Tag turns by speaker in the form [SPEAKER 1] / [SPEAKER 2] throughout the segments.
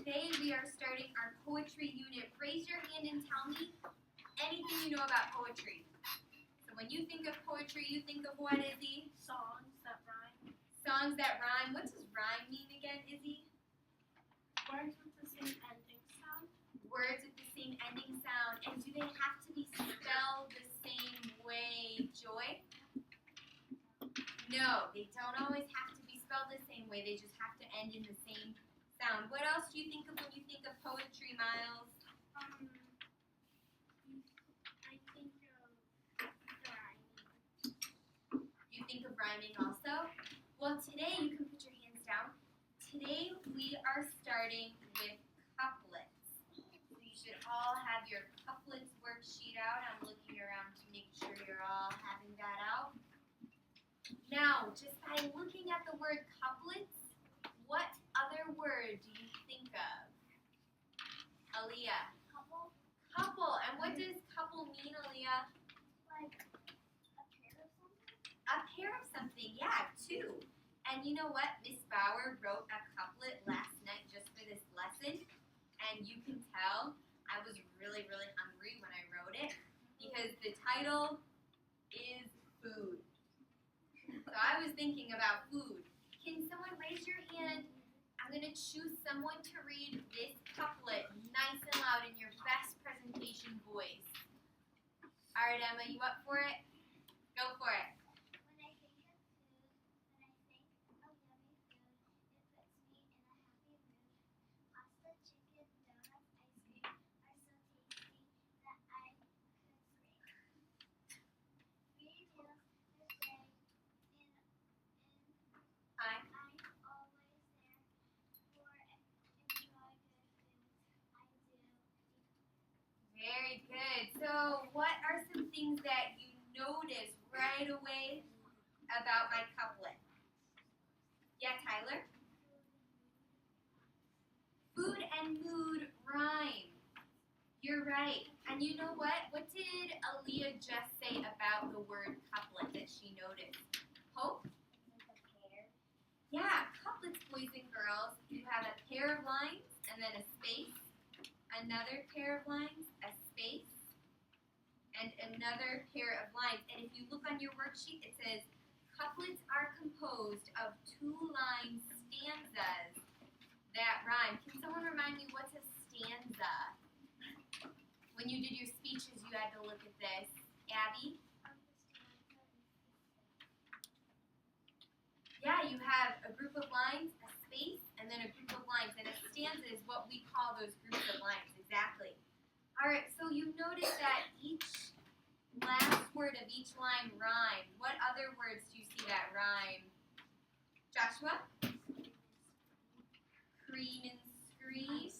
[SPEAKER 1] today we are starting our poetry unit. Raise your hand and tell me anything you know about poetry. So when you think of poetry, you think of what, Izzy?
[SPEAKER 2] Songs that rhyme.
[SPEAKER 1] Songs that rhyme. What does rhyme mean again, Izzy?
[SPEAKER 2] Words with the same ending sound.
[SPEAKER 1] Words with the same ending sound. And do they have to be spelled the same way, Joy? No, they don't always have to be spelled the same way. They just have to end in the same sound. What else do you think of when you think of poetry, Miles?
[SPEAKER 2] I think of rhyming.
[SPEAKER 1] You think of rhyming also? Well, today, you can put your hands down. Today, we are starting with couplets. So you should all have your couplets worksheet out. I'm looking around to make sure you're all having that out. Now, just by looking at the word couplets, what other word do you think of? Aaliyah.
[SPEAKER 2] Couple.
[SPEAKER 1] Couple. And what does couple mean, Aaliyah?
[SPEAKER 2] Like a pair of something.
[SPEAKER 1] A pair of something, yeah, two. And you know what? Miss Bauer wrote a couplet last night just for this lesson. And you can tell I was really, really hungry when I wrote it because the title is food. So I was thinking about food. Can someone raise your hand? I'm going to choose someone to read this couplet nice and loud in your best presentation voice. All right, Emma, you up for it? Go for it.
[SPEAKER 2] When I think of food, when I think of yummy food, it puts me in a happy mood. Pasta, chicken, donuts, ice cream are so tasty that I could scream. 3 meals a day,
[SPEAKER 1] Hi.
[SPEAKER 2] I'm always there for enjoy good foods. I do.
[SPEAKER 1] Very good. So what are some things that you notice right away about my couplet? Yeah, Tyler? Food and mood rhyme. You're right. And you know what? What did Aaliyah just say about the word couplet that she noticed? Hope? Yeah, couplets, boys and girls. You have a pair of lines and then a space, another pair of lines, a space, and another pair of lines. And if you look on your worksheet, it says couplets are composed of 2-line stanzas that rhyme. Can someone remind me what's a stanza? When you did your speeches, you had to look at this. Abby? Yeah, you have a group of lines, a space, and then a group of lines. And a stanza is what we call those groups of lines, exactly. All right, so you notice that each last word of each line rhymed. What other words do you see that rhyme? Joshua? Cream and scream.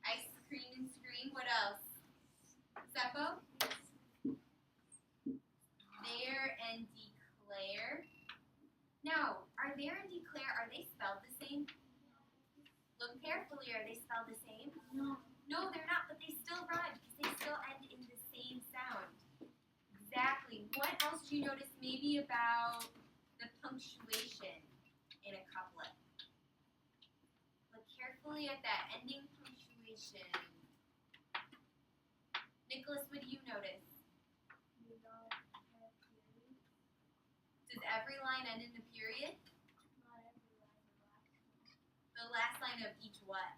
[SPEAKER 1] Ice cream and scream. What else? Seppo? There and declare. Now, are there and declare, are they spelled the same? Look carefully, are they spelled the same?
[SPEAKER 2] No.
[SPEAKER 1] No, they're not, but they still rhyme because they still end in the same sound. Exactly. What else do you notice maybe about the punctuation in a couplet? Look carefully at that ending punctuation. Nicholas, what do you notice? Does every line end in a period?
[SPEAKER 2] Not every line,
[SPEAKER 1] The last line of each what?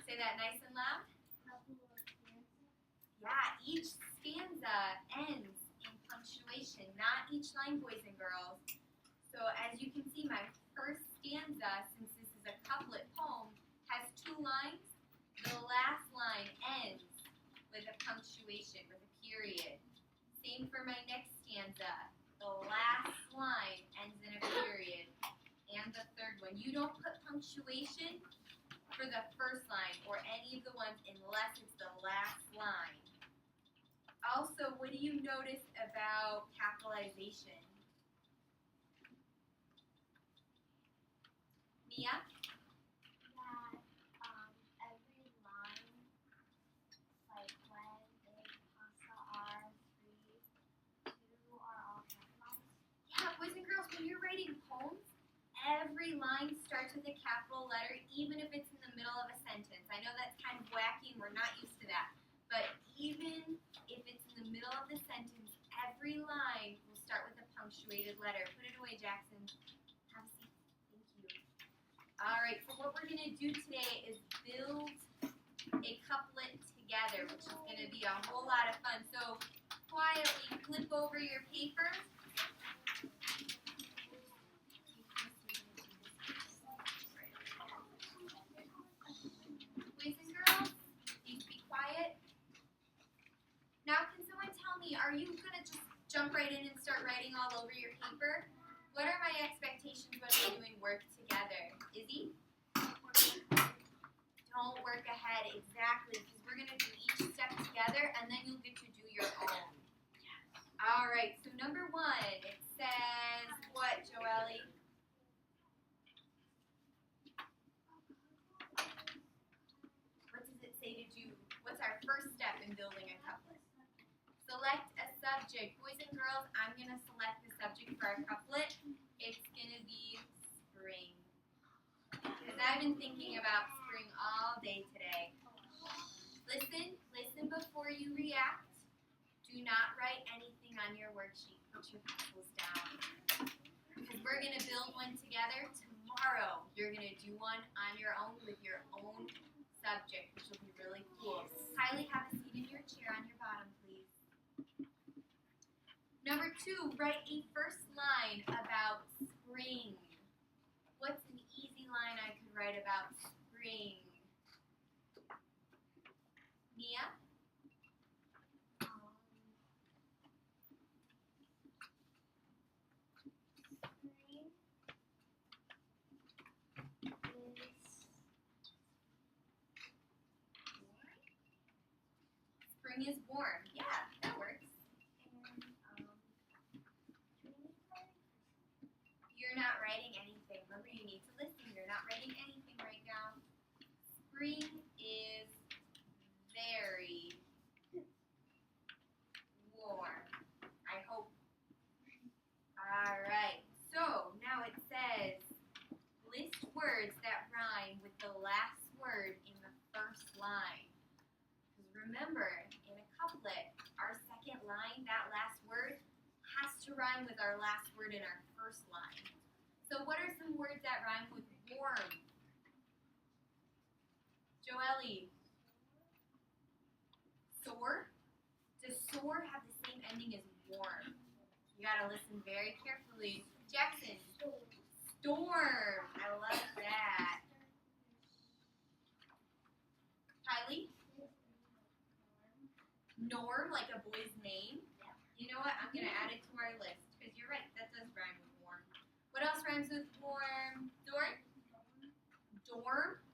[SPEAKER 1] Say that nice and loud. Yeah, each stanza ends in punctuation, not each line, boys and girls. So as you can see, my first stanza, since this is a couplet poem, has 2 lines. The last line ends with a punctuation, with a period. Same for my next stanza. The last line ends in a period. And the third one. You don't put punctuation for the first line or any of the ones unless it's the last line. Also, what do you notice about capitalization? Mia?
[SPEAKER 2] That every line, like when, big, pasta, are, 3, 2 are all capitalized.
[SPEAKER 1] Yeah, boys and girls, when you're every line starts with a capital letter, even if it's in the middle of a sentence. I know that's kind of wacky and we're not used to that. But even if it's in the middle of the sentence, every line will start with a punctuated letter. Put it away, Jackson. Have a seat. Thank you. All right, so what we're going to do today is build a couplet together, which is going to be a whole lot of fun. So quietly flip over your paper. Boys and girls, please be quiet. Now, can someone tell me, are you going to just jump right in and start writing all over your paper? What are my expectations when we're doing work together? Izzy? Don't work ahead, exactly, because we're going to do each step together, and then you'll get to do your own. All right, so number 1, it says what, Joelle? What does it say to do? What's our first step in building a couplet? Select a subject. Boys and girls, I'm going to select the subject for our couplet. It's going to be spring. Because I've been thinking about spring all day today. Listen before you react. Do not write anything on your worksheet. Put your pencils down. Because we're going to build one together tomorrow. You're going to do one on your own with your own subject, which will be really cool. Kylie, have a seat in your chair on your bottom, please. Number 2, write a first line about spring. What's an easy line I could write about spring? Mia? Spring is warm. Yeah, that works. You're not writing anything. Remember, you need to listen. You're not writing anything right now. Spring is very warm. I hope. All right. So now it says, list words that rhyme with the last word in the first line. Because remember, in a couplet, our second line, that last word, has to rhyme with our last word in our first line. So what are some words that rhyme with warm? Joelle? Soar? Does soar have the same ending as warm? You gotta listen very carefully. Jackson? Storm. I love that. Kylie? Norm, like a boy's name? You know what? I'm gonna add it to our list because you're right. That does rhyme with warm. What else rhymes with warm? Dorn? Dorm?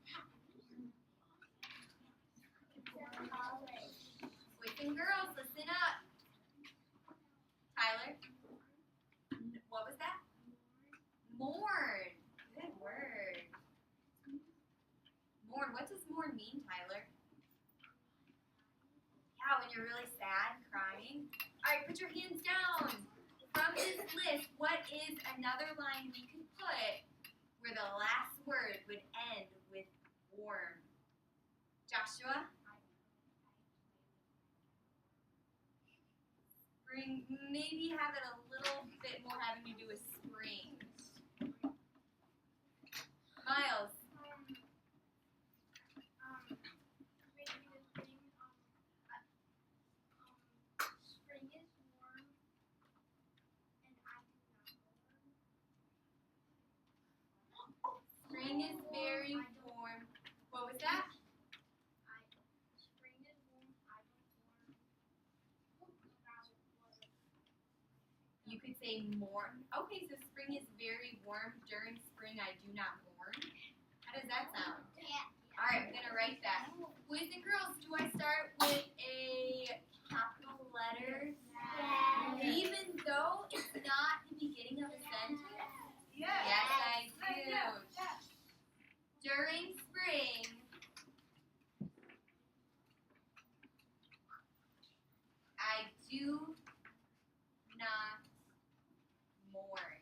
[SPEAKER 1] Boys and girls, listen up. Tyler? What was that? Mourn. Good word. Mourn. What does mourn mean, Tyler? Yeah, when you're really sad, crying. All right, put your hands down. From this list, what is another line we could put where the last word would end with warm? Joshua? Spring, maybe have it a little bit more having to do with spring. Miles?
[SPEAKER 2] Spring is warm and I do not warm.
[SPEAKER 1] Spring is very warm. What was that?
[SPEAKER 2] Spring is warm, I don't warm.
[SPEAKER 1] You could say mourn. Okay, so spring is very warm. During spring, I do not mourn. How does that sound?
[SPEAKER 2] Yeah.
[SPEAKER 1] All right, I'm going to write that. Boys and girls, do I start with a capital letter?
[SPEAKER 2] Yeah.
[SPEAKER 1] Even though it's not the beginning of a sentence? Yes, I do. During spring, I do not mourn.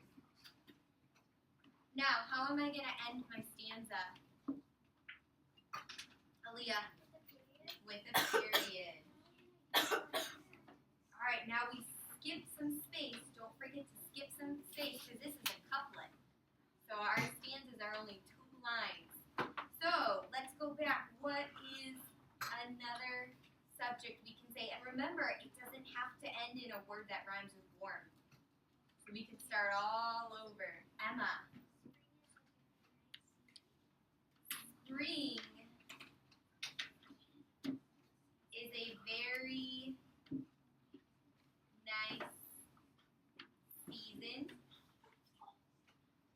[SPEAKER 1] Now, How am I going to end my stanza? Aaliyah, with a period. Alright, now we skip some space. Don't forget to skip some space because this is a couplet. So our stanzas are only 2 lines. So let's go back. What is another subject we can say? And remember, it doesn't have to end in a word that rhymes with warm. So we could start all over. Emma. Spring is a very nice season.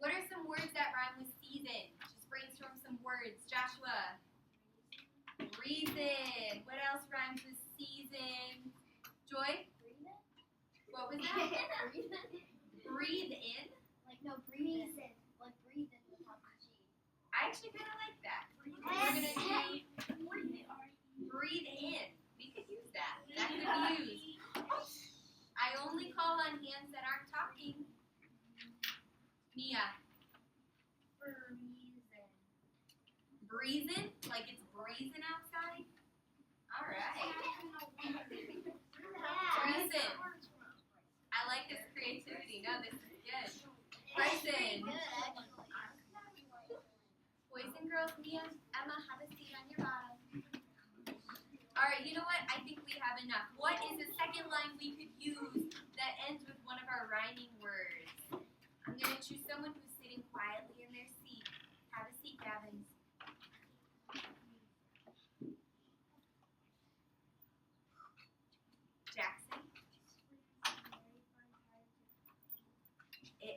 [SPEAKER 1] What are some words that rhyme with season? Just brainstorm some words. Joshua. Reason. What else rhymes with season? Joy? What was that? Breathe in?
[SPEAKER 2] Like, no, breathe in. Like, breathe in without the G.
[SPEAKER 1] I actually kind of like that. We're going to do breathe in. We could use that. That could be used. I only call on hands that aren't talking. Mia. Breezing? Like it's breezing outside? Alright. Breezing. I like this creativity. No, this is good. Bryson. Boys and girls, Mia, Emma, have a seat on your bottom. Alright, you know what? I think we have enough. What is the second line we could use that ends with one of our rhyming words? I'm going to choose someone who's sitting quietly in their seat. Have a seat, Gavin. Jackson.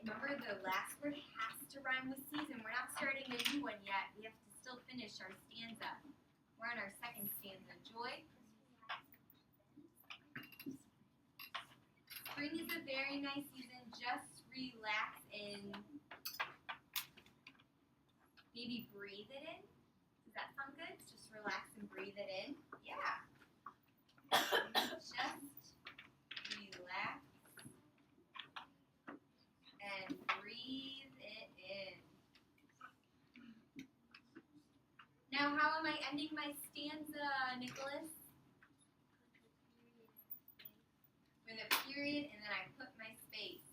[SPEAKER 1] Remember, the last word has to rhyme with season. We're not starting a new one yet. We have to still finish our stanza. We're on our second stanza. Joy? Spring is a very nice season. Just relax and maybe breathe it in. Does that sound good? Just relax and breathe it in. Yeah. Just relax and breathe it in. Now, how am I ending my stanza, Nicholas? With a period, and then I put my space.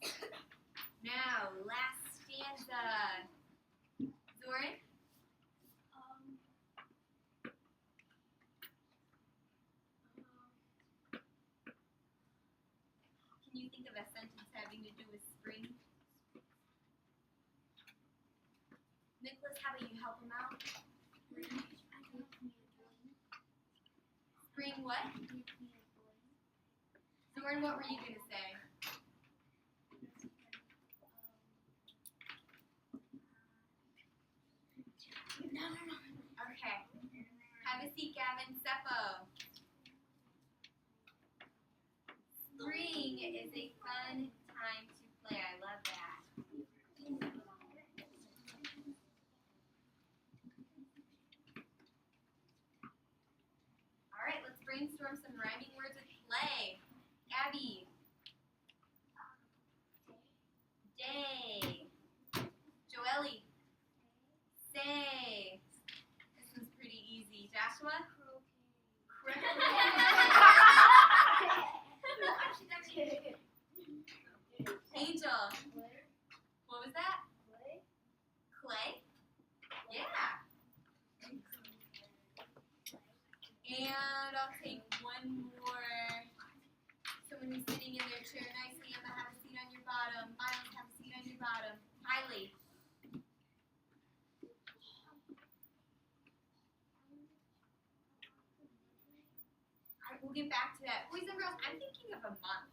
[SPEAKER 1] Now, last stanza. Zoran? Can you think of a sentence having to do with spring? Nicholas, how about you help him out? Spring what? Zoran, what were you going to say? Okay. Have a seat, Gavin. Seppo. Spring is a fun time to play. I love that. All right, let's brainstorm some rhyming words with play. Abby. Day. Joelle. Say. This one's pretty easy. Joshua? Angel. What was that? Clay? Yeah. And I'll take one more. Someone who's sitting in their chair nicely. Emma, have a seat on your bottom. Miles, have a seat on your bottom. Kylie. Alright, we'll get back to that. Boys and girls, I'm thinking of a month.